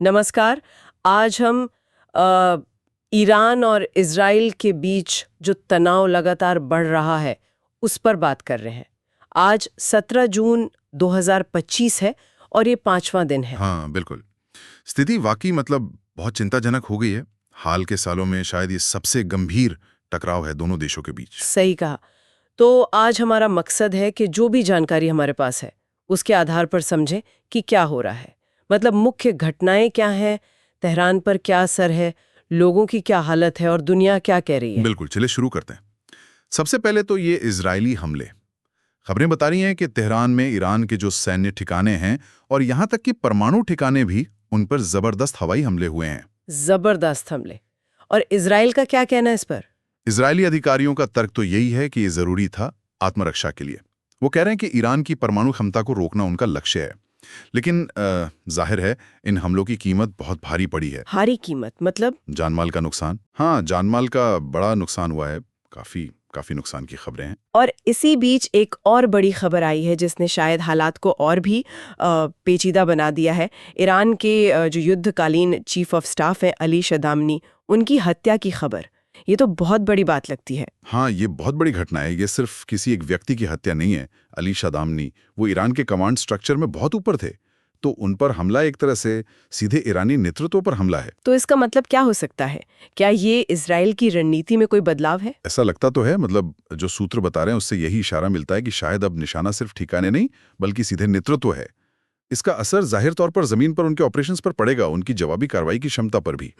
नमस्कार। आज हम अ, ईरान और इज़राइल के बीच जो तनाव लगातार बढ़ रहा है उस पर बात कर रहे हैं। आज 17 जून 2025 है और ये 5वां दिन है। हाँ, बिल्कुल। स्थिति वाकई बहुत चिंताजनक हो गई है। हाल के सालों में शायद ये सबसे गंभीर टकराव है दोनों देशों के बीच। सही कहा। तो आज हमारा मकसद है कि जो भी जानकारी हमारे पास है उसके आधार पर समझें कि क्या हो रहा है। मतलब मुख्य घटनाएं क्या हैं, तेहरान पर क्या असर है, लोगों की क्या हालत है और दुनिया क्या कह रही है। बिल्कुल, चलिए शुरू करते हैं। सबसे पहले तो ये इजरायली हमले। खबरें बता रही हैं कि तेहरान में ईरान के जो सैन्य ठिकाने हैं और यहाँ तक कि परमाणु ठिकाने भी, उन पर जबरदस्त हवाई हमले हुए हैं। जबरदस्त हमले। और इजराइल का क्या कहना है इस पर? इजरायली अधिकारियों का तर्क तो यही है कि ये जरूरी था आत्मरक्षा के लिए। वो कह रहे हैं कि ईरान की परमाणु क्षमता को रोकना उनका लक्ष्य है। लेकिन जाहिर है इन हमलों की कीमत बहुत भारी पड़ी है। भारी कीमत मतलब? जानमाल का नुकसान। हाँ, जानमाल का बड़ा नुकसान हुआ है। काफी काफी नुकसान की खबरें हैं। और इसी बीच एक और बड़ी खबर आई है जिसने शायद हालात को और भी पेचीदा बना दिया है। ईरान के जो युद्धकालीन चीफ ऑफ स्टाफ हैं अली शदामनी, उनकी हत्या की खबर। ये तो बहुत बड़ी बात लगती है। हाँ, ये बहुत बड़ी घटना है। ये सिर्फ किसी एक व्यक्ति की हत्या नहीं है। अली शदामनी, वो ईरान के कमांड स्ट्रक्चर में बहुत ऊपर थे, तो उन पर हमला एक तरह से सीधे ईरानी नेतृत्व पर हमला है। तो इसका मतलब क्या हो सकता है? क्या ये इजराइल की रणनीति में कोई बदलाव है? ऐसा लगता तो है। जो सूत्र बता रहे हैं उससे यही इशारा मिलता है कि शायद अब निशाना सिर्फ ठिकाने नहीं बल्कि सीधे नेतृत्व है। इसका असर जाहिर तौर पर जमीन पर उनके ऑपरेशंस पर पड़ेगा, उनकी जवाबी कार्रवाई की क्षमता पर भी।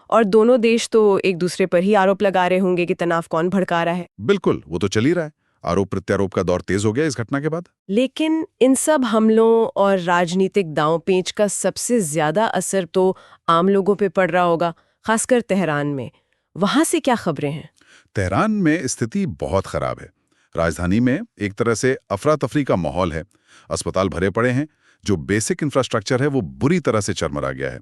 और दोनों देश तो एक दूसरे पर ही आरोप लगा रहे होंगे कि तनाव कौन भड़का रहा है। बिल्कुल, वो तो चल ही रहा है। आरोप प्रत्यारोप का दौर तेज हो गया इस घटना के बाद। लेकिन इन सब हमलों और राजनीतिक दांव-पेच का सबसे ज्यादा असर तो आम लोगों पे पड़ रहा होगा, खासकर तेहरान में। वहां से क्या खबरें हैं? तेहरान में स्थिति बहुत खराब है। राजधानी में एक तरह से अफरा तफरी का माहौल है। अस्पताल भरे पड़े हैं। जो बेसिक इंफ्रास्ट्रक्चर है वो बुरी तरह से चरमरा गया है।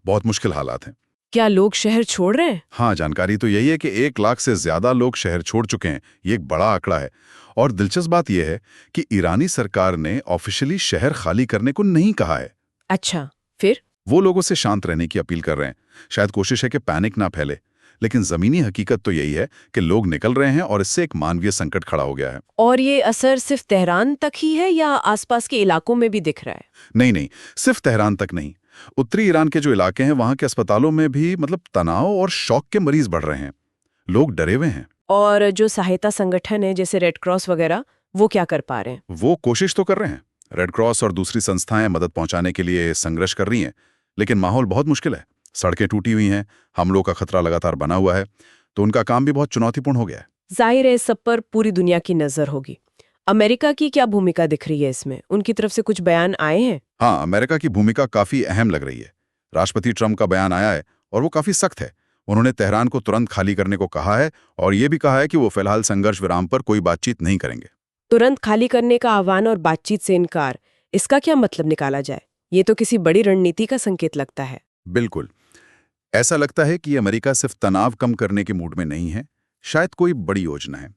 बहुत मुश्किल हालात हैं। क्या लोग शहर छोड़ रहे हैं? हाँ, जानकारी तो यही है कि 1 लाख से ज्यादा लोग शहर छोड़ चुके हैं। ये एक बड़ा आंकड़ा है। और दिलचस्प बात यह है कि ईरानी सरकार ने ऑफिशियली शहर खाली करने को नहीं कहा है। अच्छा, फिर? वो लोगों से शांत रहने की अपील कर रहे हैं। शायद कोशिश है कि पैनिक ना फैले। लेकिन जमीनी हकीकत तो यही है कि लोग निकल रहे हैं और इससे एक मानवीय संकट खड़ा हो गया है। और ये असर सिर्फ तेहरान तक ही है या आसपास के इलाकों में भी दिख रहा है? नहीं नहीं, सिर्फ तेहरान तक नहीं। उत्तरी ईरान के जो इलाके हैं वहां के अस्पतालों में भी तनाव और शॉक के मरीज बढ़ रहे हैं। लोग डरे हुए हैं। और जो सहायता संगठन है जैसे रेड क्रॉस वगैरह, वो क्या कर पा रहे हैं? वो कोशिश तो कर रहे हैं। रेड क्रॉस और दूसरी संस्थाएं मदद पहुंचाने के लिए संघर्ष कर रही हैं। लेकिन माहौल बहुत मुश्किल है। सड़कें टूटी हुई हैं, हमलों का खतरा लगातार बना हुआ है, तो उनका काम भी बहुत चुनौतीपूर्ण हो गया है। जाहिर है इस सब पर पूरी दुनिया की नजर होगी। अमेरिका की क्या भूमिका दिख रही है इसमें? उनकी तरफ से कुछ बयान आए हैं? हाँ, अमेरिका की भूमिका काफी अहम लग रही है। राष्ट्रपति ट्रंप का बयान आया है और वो काफी सख्त है। उन्होंने तेहरान को तुरंत खाली करने को कहा है और ये भी कहा है कि वो फिलहाल संघर्ष विराम पर कोई बातचीत नहीं करेंगे। तुरंत खाली करने का आह्वान और बातचीत से इनकार, इसका क्या मतलब निकाला जाए? ये तो किसी बड़ी रणनीति का संकेत लगता है। बिल्कुल। ऐसा लगता है कि अमेरिका सिर्फ तनाव कम करने के मूड में नहीं है, शायद कोई बड़ी योजना है।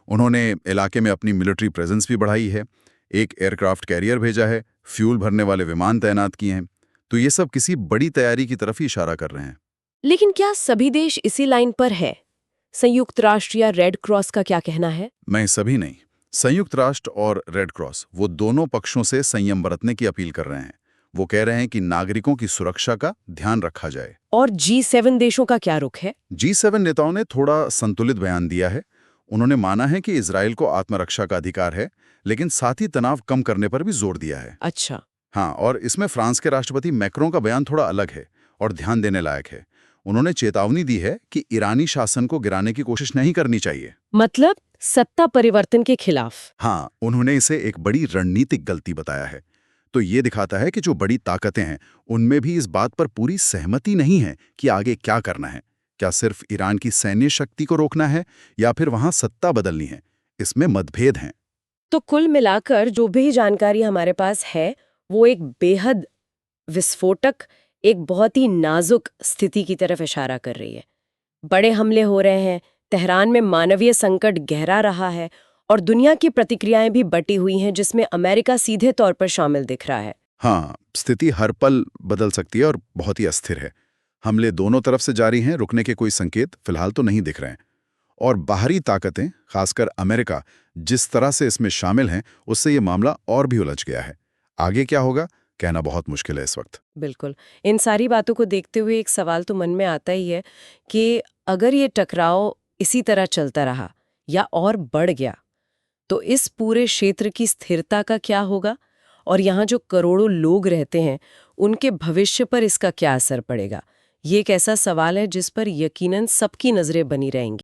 उन्होंने इलाके में अपनी मिलिट्री प्रेजेंस भी बढ़ाई है। एक एयरक्राफ्ट कैरियर भेजा है, फ्यूल भरने वाले विमान तैनात किए हैं। तो ये सब किसी बड़ी तैयारी की तरफ ही इशारा कर रहे हैं। लेकिन क्या सभी देश इसी लाइन पर है? संयुक्त राष्ट्र या रेड क्रॉस का क्या कहना है? मैं सभी नहीं, संयुक्त राष्ट्र और रेड क्रॉस वो दोनों पक्षों से संयम बरतने की अपील कर रहे हैं। वो कह रहे हैं कि नागरिकों की सुरक्षा का ध्यान रखा जाए। और G7 देशों का क्या रुख है? G7 नेताओं ने थोड़ा संतुलित बयान दिया है। उन्होंने माना है कि इजराइल को आत्मरक्षा का अधिकार है, लेकिन साथ ही तनाव कम करने पर भी जोर दिया है। अच्छा। हाँ, और इसमें फ्रांस के राष्ट्रपति मैक्रों का बयान थोड़ा अलग है और ध्यान देने लायक है। उन्होंने चेतावनी दी है कि ईरानी शासन को गिराने की कोशिश नहीं करनी चाहिए। मतलब सत्ता परिवर्तन के खिलाफ? हाँ, उन्होंने इसे एक बड़ी रणनीतिक गलती बताया है। तो ये दिखाता है कि जो बड़ी ताकतें हैं उनमें भी इस बात पर पूरी सहमति नहीं है कि आगे क्या करना है। क्या सिर्फ ईरान की सैन्य शक्ति को रोकना है या फिर वहां सत्ता बदलनी है? इसमें मतभेद हैं। तो कुल मिलाकर जो भी जानकारी हमारे पास है वो एक बेहद विस्फोटक, एक बहुत ही नाजुक स्थिति की तरफ इशारा कर रही है। बड़े हमले हो रहे हैं, तेहरान में मानवीय संकट गहरा रहा है और दुनिया की प्रतिक्रियाएं भी बटी हुई हैं जिसमें अमेरिका सीधे तौर पर शामिल दिख रहा है। हाँ, स्थिति हर पल बदल सकती है और बहुत ही अस्थिर है। हमले दोनों तरफ से जारी हैं, रुकने के कोई संकेत फिलहाल तो नहीं दिख रहे हैं। और बाहरी ताकतें, खासकर अमेरिका, जिस तरह से इसमें शामिल हैं, उससे ये मामला और भी उलझ गया है। आगे क्या होगा, कहना बहुत मुश्किल है इस वक्त। बिल्कुल। इन सारी बातों को देखते हुए एक सवाल तो मन में आता ही है कि अगर ये टकराव इसी तरह चलता रहा या और बढ़ गया, तो इस पूरे क्षेत्र की स्थिरता का क्या होगा? और यहाँ जो करोड़ों लोग रहते हैं, उनके भविष्य पर इसका क्या असर पड़ेगा? ये एक ऐसा सवाल है जिस पर यकीनन सबकी नज़रें बनी रहेंगी।